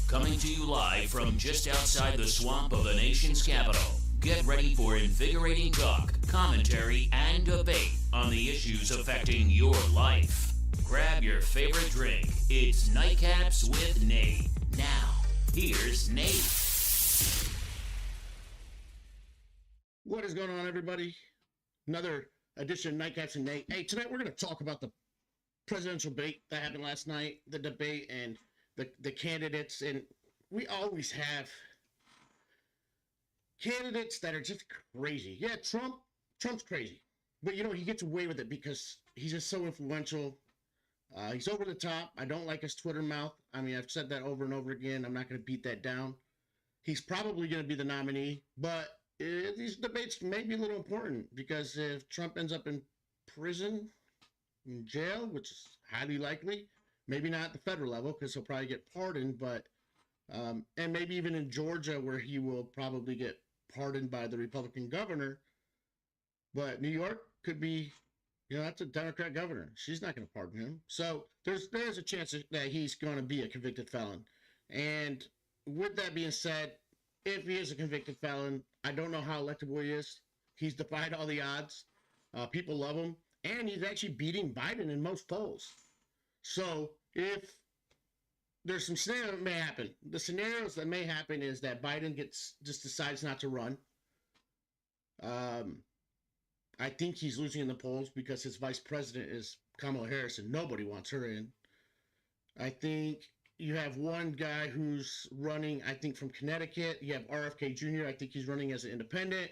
Coming to you live from just outside the swamp of the nation's capital. Get ready for invigorating talk, commentary, and debate on the issues affecting your life. Grab your favorite drink. It's Nightcaps with Nate. Now, here's Nate. What is going on, everybody? Another edition of Nightcaps and Nate. Hey, tonight we're going to talk about the presidential debate that happened last night, the debate and the candidates. And we always have candidates that are just crazy. Yeah, Trump's crazy. But, you know, he gets away with it because he's just so influential. He's over the top. I don't like his Twitter mouth. I mean, I've said that over and over again. I'm not going to beat that down. He's probably going to be the nominee, but these debates may be a little important because if Trump ends up in prison, in jail, which is highly likely, maybe not at the federal level because he'll probably get pardoned, but and maybe even in Georgia where he will probably get pardoned by the Republican governor. But New York could be, you know, that's a Democrat governor. She's not going to pardon him. So there's a chance that he's going to be a convicted felon. And with that being said, if he is a convicted felon, I don't know how electable he is. He's defied all the odds. People love him. And he's actually beating Biden in most polls. So if there's some scenario that may happen. The scenarios that may happen is that Biden just decides not to run. I think he's losing in the polls because his vice president is Kamala Harris and nobody wants her in. I think you have one guy who's running, I think, from Connecticut. You have RFK Jr. I think he's running as an independent.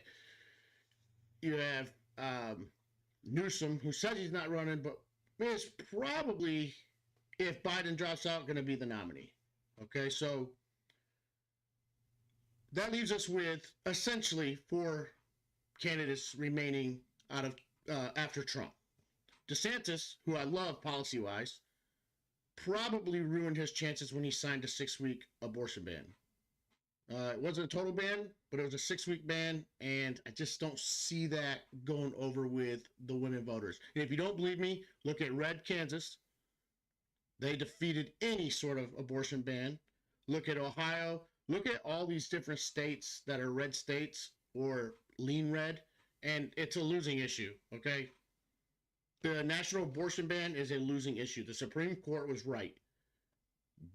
You have Newsom, who says he's not running, but is probably, if Biden drops out, going to be the nominee. Okay, so that leaves us with essentially 4 candidates remaining out of after Trump. DeSantis, who I love policy-wise, probably ruined his chances when he signed a 6-week abortion ban. It wasn't a total ban, but it was a 6-week ban, and I just don't see that going over with the women voters. And if you don't believe me, look at Red Kansas. They defeated any sort of abortion ban. Look at Ohio. Look at all these different states that are red states or lean red, and it's a losing issue, okay? The national abortion ban is a losing issue. The Supreme Court was right.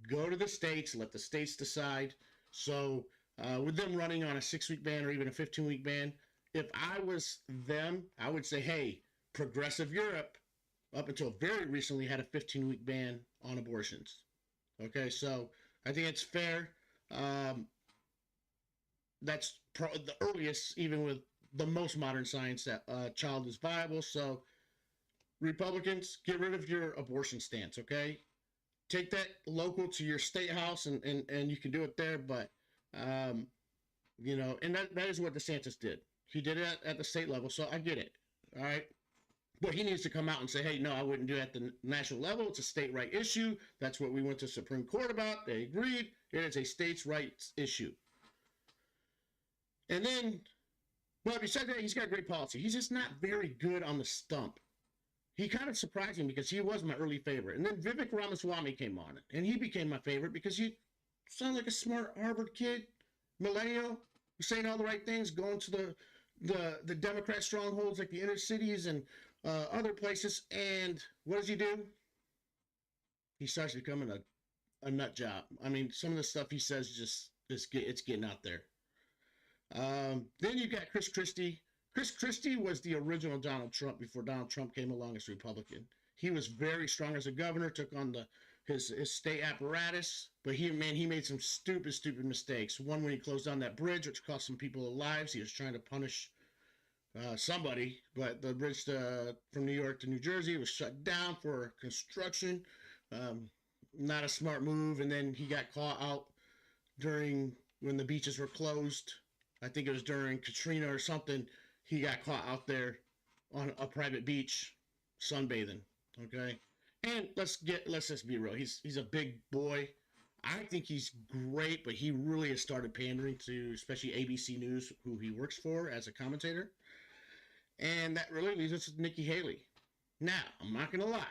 Go to the states, let the states decide. So with them running on a 6-week ban or even a 15-week ban, if I was them, I would say, hey, progressive Europe, up until very recently, had a 15-week ban on abortions. Okay, so I think it's fair. That's the earliest, even with the most modern science, that a child is viable. So Republicans, get rid of your abortion stance, okay? Take that local to your state house and you can do it there, but, you know, and that is what DeSantis did. He did it at the state level, so I get it, all right? But he needs to come out and say, hey, no, I wouldn't do it at the national level. It's a state right issue. That's what we went to the Supreme Court about. They agreed. It is a states' rights issue. And then, well, besides that, he's got great policy. He's just not very good on the stump. He kind of surprised me because he was my early favorite. And then Vivek Ramaswamy came on, and he became my favorite because he sounded like a smart Harvard kid, millennial, saying all the right things, going to the Democrat strongholds like the inner cities and other places. And what does he do? He starts becoming a nut job. I mean, some of the stuff he says it's getting out there. Then you got Chris Christie. Chris Christie was the original Donald Trump before Donald Trump came along as Republican. He was very strong as a governor, took on his state apparatus, but he made some stupid mistakes. One when he closed down that bridge, which cost some people their lives. He was trying to punish somebody, but the bridge from New York to New Jersey was shut down for construction. Not a smart move. And then he got caught out when the beaches were closed. I think it was during Katrina or something. He got caught out there on a private beach sunbathing. Okay, and let's just be real. He's a big boy. I think he's great, but he really has started pandering to especially ABC News, who he works for as a commentator. And that really leads us to Nikki Haley. Now, I'm not going to lie.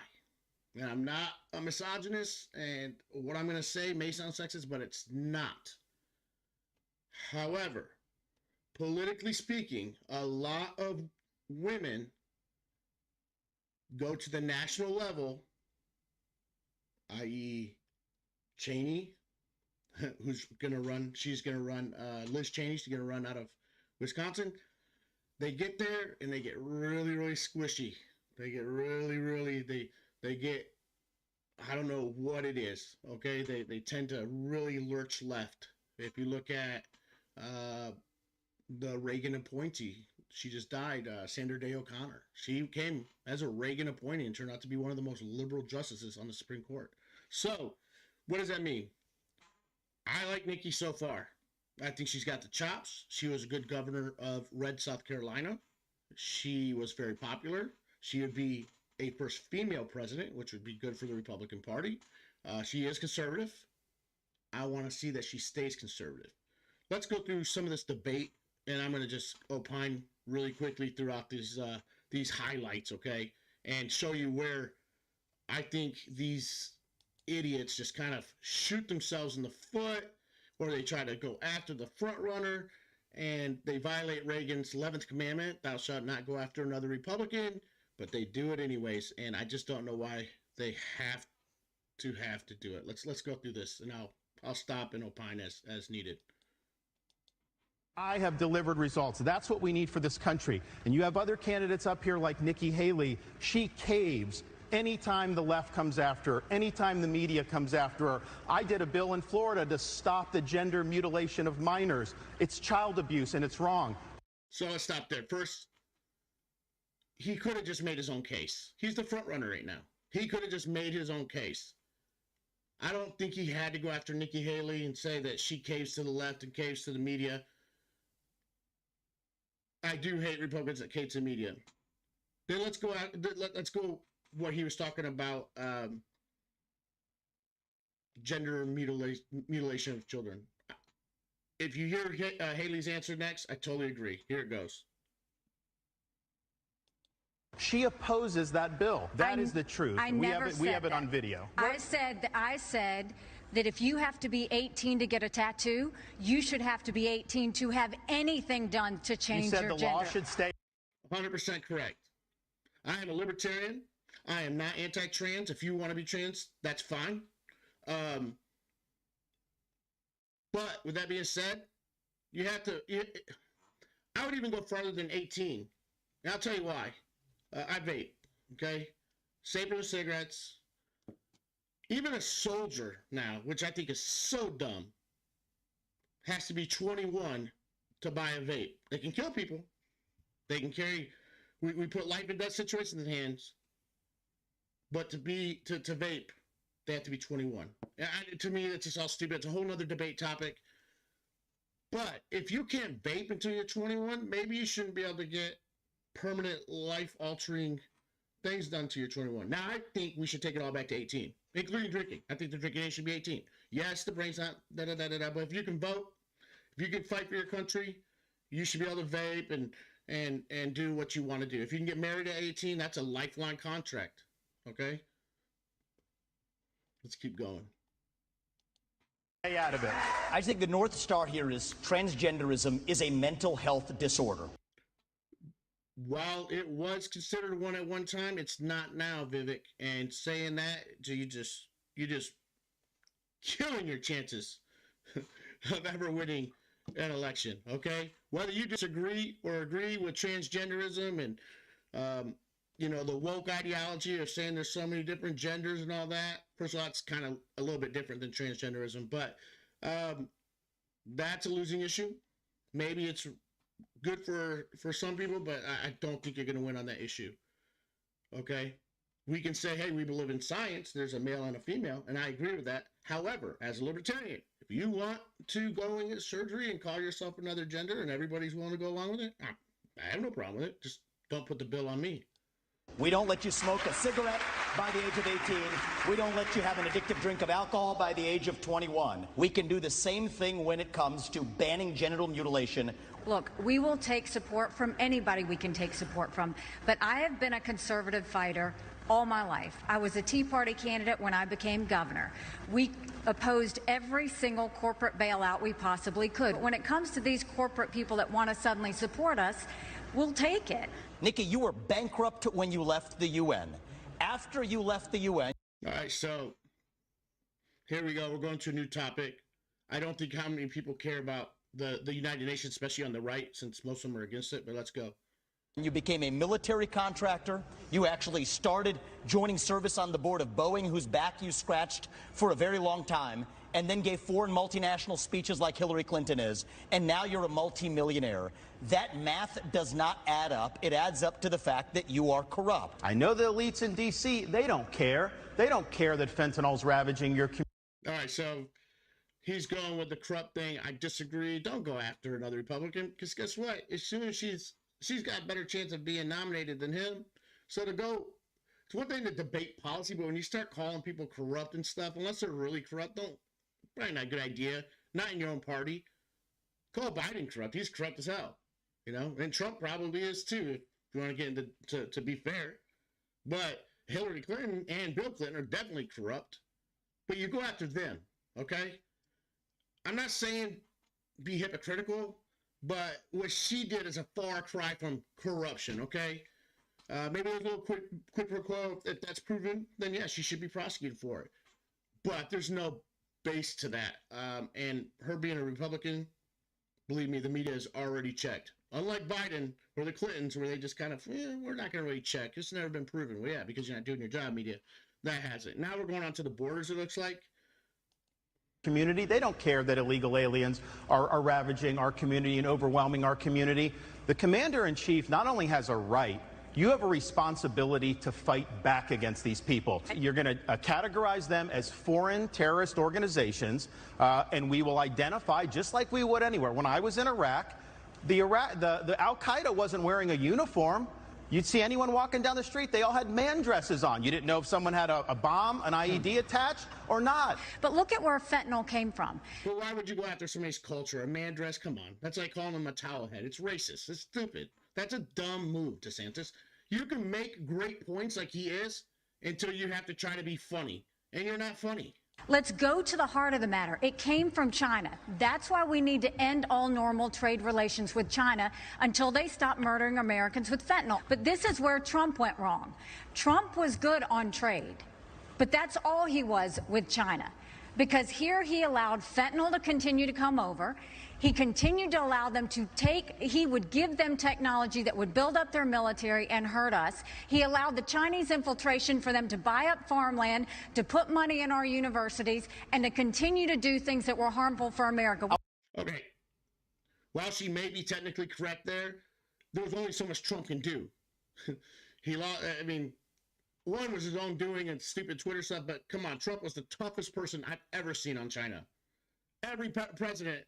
And I'm not a misogynist, and what I'm going to say may sound sexist, but it's not. However, politically speaking, a lot of women go to the national level, i.e. Cheney, who's going to run, Liz Cheney's going to run out of Wisconsin. They get there and they get really, really squishy. They get really, they get, I don't know what it is, okay? They tend to really lurch left. If you look at the Reagan appointee, she just died, Sandra Day O'Connor. She came as a Reagan appointee and turned out to be one of the most liberal justices on the Supreme Court. So, what does that mean? I like Nikki so far. I think she's got the chops. She was a good governor of Red, South Carolina. She was very popular. She would be a first female president, which would be good for the Republican Party. She is conservative. I want to see that she stays conservative. Let's go through some of this debate, and I'm going to just opine really quickly throughout these highlights, okay, and show you where I think these idiots just kind of shoot themselves in the foot, or they try to go after the front runner, and they violate Reagan's 11th commandment, thou shalt not go after another Republican, but they do it anyways, and I just don't know why they have to do it. Let's go through this, and I'll stop and opine as needed. I have delivered results. That's what we need for this country. And you have other candidates up here like Nikki Haley. She caves anytime the left comes after her, anytime the media comes after her. I did a bill in Florida to stop the gender mutilation of minors. It's child abuse, and it's wrong. So let's stop there. First, he could have just made his own case. He's the front runner right now. He could have just made his own case. I don't think he had to go after Nikki Haley and say that she caves to the left and caves to the media. I do hate Republicans that cave to the media. Then let's go what he was talking about, gender mutilation of children. If you hear Haley's answer next, I totally agree. Here it goes. She opposes that bill. That is the truth. I never said we have it that. on video. I said that if you have to be 18 to get a tattoo, you should have to be 18 to have anything done to change your gender. You said the law should stay. 100% correct. I am a libertarian. I am not anti-trans. If you want to be trans, that's fine. But with that being said, you have to. I would even go farther than 18. And I'll tell you why. I vape. Okay, saber cigarettes. Even a soldier now, which I think is so dumb, has to be 21 to buy a vape. They can kill people. They can carry. We put life and death situations in hands. But to vape, they have to be 21. To me, it's just all stupid. It's a whole nother debate topic. But if you can't vape until you're 21, maybe you shouldn't be able to get permanent life-altering things done to your 21. Now, I think we should take it all back to 18, including drinking. I think the drinking age should be 18. Yes, the brain's not but if you can vote, if you can fight for your country, you should be able to vape and do what you want to do. If you can get married at 18, that's a lifelong contract. Okay? Let's keep going. Stay out of it. I think the North Star here is transgenderism is a mental health disorder. While it was considered one at one time, it's not now, Vivek. And saying that, you're just killing your chances of ever winning an election, okay? Whether you disagree or agree with transgenderism and, the woke ideology of saying there's so many different genders and all that, first of all, it's kind of a little bit different than transgenderism, but that's a losing issue. Maybe it's good for some people, but I don't think you're going to win on that issue. Okay? We can say, hey, we believe in science. There's a male and a female, and I agree with that. However, as a libertarian, if you want to go and get surgery and call yourself another gender and everybody's willing to go along with it, I have no problem with it. Just don't put the bill on me. We don't let you smoke a cigarette by the age of 18. We don't let you have an addictive drink of alcohol by the age of 21. We can do the same thing when it comes to banning genital mutilation. Look, we will take support from anybody we can take support from, but I have been a conservative fighter all my life. I was a Tea Party candidate when I became governor. We opposed every single corporate bailout we possibly could. When it comes to these corporate people that want to suddenly support us, we'll take it. Nikki, you were bankrupt when you left the UN. After you left the UN... All right, so here we go. We're going to a new topic. I don't think how many people care about the United Nations, especially on the right, since most of them are against it, but let's go. You became a military contractor. You actually started joining service on the board of Boeing, whose back you scratched for a very long time, and then gave foreign multinational speeches like Hillary Clinton is, and now you're a multimillionaire. That math does not add up. It adds up to the fact that you are corrupt. I know the elites in D.C., they don't care. They don't care that fentanyl's ravaging your community. All right, so he's going with the corrupt thing. I disagree. Don't go after another Republican, because guess what? As soon as she's got a better chance of being nominated than him. So it's one thing to debate policy, but when you start calling people corrupt and stuff, unless they're really corrupt, probably not a good idea. Not in your own party. Call Biden corrupt. He's corrupt as hell. You know, and Trump probably is too, if you want to get into to be fair. But Hillary Clinton and Bill Clinton are definitely corrupt. But you go after them, okay? I'm not saying be hypocritical, but what she did is a far cry from corruption, okay? Maybe there's a little quid pro quo. If that's proven, then yeah, she should be prosecuted for it. But there's no base to that. And her being a Republican, believe me, the media has already checked. Unlike Biden or the Clintons, where they just kind of, we're not going to really check. It's never been proven. Well, yeah, because you're not doing your job, media. That has it. Now we're going on to the borders, it looks like. Community. They don't care that illegal aliens are ravaging our community and overwhelming our community. The commander-in-chief not only has a right, you have a responsibility to fight back against these people. You're going to categorize them as foreign terrorist organizations, and we will identify, just like we would anywhere. When I was in Iraq, the Al-Qaeda wasn't wearing a uniform. You'd see anyone walking down the street, they all had man dresses on. You didn't know if someone had a bomb, an IED attached, or not. But look at where fentanyl came from. But why would you go after somebody's culture? A man dress? Come on. That's like calling them a towel head. It's racist. It's stupid. That's a dumb move, DeSantis. You can make great points like he is until you have to try to be funny. And you're not funny. Let's go to the heart of the matter. It came from China. That's why we need to end all normal trade relations with China until they stop murdering Americans with fentanyl. But this is where Trump went wrong. Trump was good on trade, but that's all he was with China. Because here he allowed fentanyl to continue to come over. He continued to allow them to he would give them technology that would build up their military and hurt us. He allowed the Chinese infiltration for them to buy up farmland, to put money in our universities, and to continue to do things that were harmful for America. Okay. While she may be technically correct there's only so much Trump can do. One was his own doing and stupid Twitter stuff, but come on, Trump was the toughest person I've ever seen on China. Every president,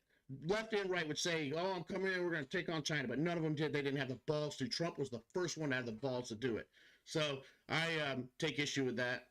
left and right, would say, oh, I'm coming in, we're going to take on China, but none of them did. They didn't have the balls to. Trump was the first one to have the balls to do it. So I take issue with that.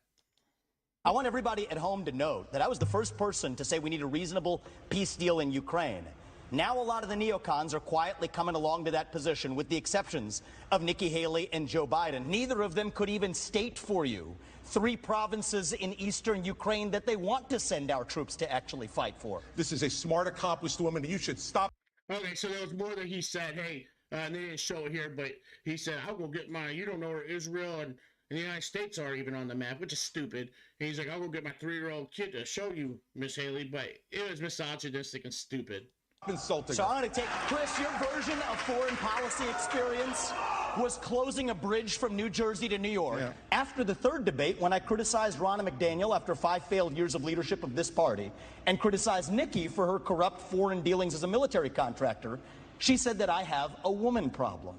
I want everybody at home to note that I was the first person to say we need a reasonable peace deal in Ukraine. Now a lot of the neocons are quietly coming along to that position, with the exceptions of Nikki Haley and Joe Biden. Neither of them could even state for you 3 provinces in eastern Ukraine that they want to send our troops to actually fight for. This is a smart, accomplished woman. You should stop. Okay, so there was more that he said, hey, and they didn't show it here, but he said, I'll go get you don't know where Israel and the United States are even on the map, which is stupid. And he's like, I'll go get my 3-year-old kid to show you, Miss Haley, but it was misogynistic and stupid. Insulting. So I'm going to take, Chris, your version of foreign policy experience was closing a bridge from New Jersey to New York. Yeah. After the third debate, when I criticized Ronna McDaniel after 5 failed years of leadership of this party, and criticized Nikki for her corrupt foreign dealings as a military contractor, she said that I have a woman problem.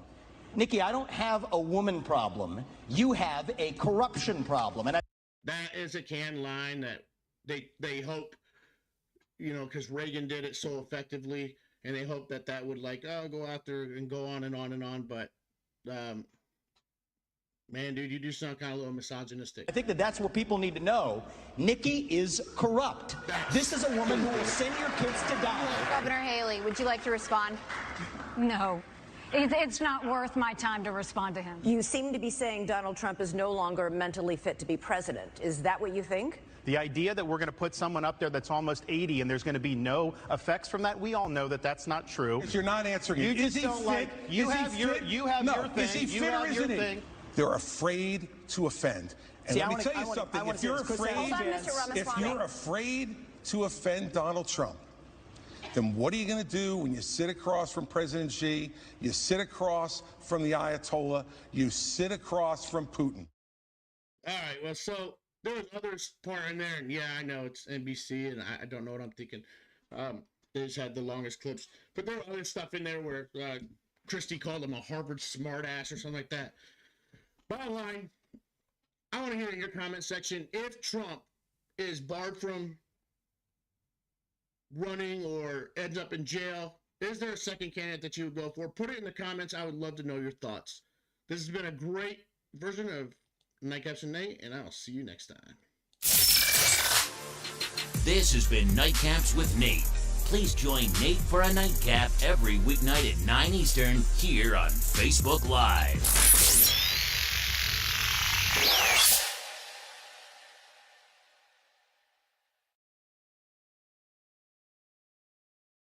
Nikki, I don't have a woman problem. You have a corruption problem. And that is a canned line that they hope, because Reagan did it so effectively, and they hope that would go after and go on and on and on. But, man, dude, you do sound kind of a little misogynistic. I think that's what people need to know. Nikki is corrupt. This is a woman who will send your kids to die. Governor Haley, would you like to respond? No. It's not worth my time to respond to him. You seem to be saying Donald Trump is no longer mentally fit to be president. Is that what you think? The idea that we're going to put someone up there that's almost 80 and there's going to be no effects from that, we all know that that's not true. You're not answering it. You just don't like. You have your thing. You have your thing. They're afraid to offend. And let me tell you something. If you're afraid to offend Donald Trump, then what are you going to do when you sit across from President Xi, you sit across from the Ayatollah, you sit across from Putin? All right, well, so there was others part in there, and yeah, I know it's NBC, and I don't know what I'm thinking. They just had the longest clips. But there were other stuff in there where Christie called him a Harvard smartass or something like that. Bottom line, I want to hear in your comment section, if Trump is barred from running or ends up in jail, is there a second candidate that you would go for? Put it in the comments. I would love to know your thoughts. This has been a great version of Nightcaps and Nate, and I'll see you next time. This has been Nightcaps with Nate. Please join Nate for a nightcap every weeknight at 9 Eastern here on Facebook Live.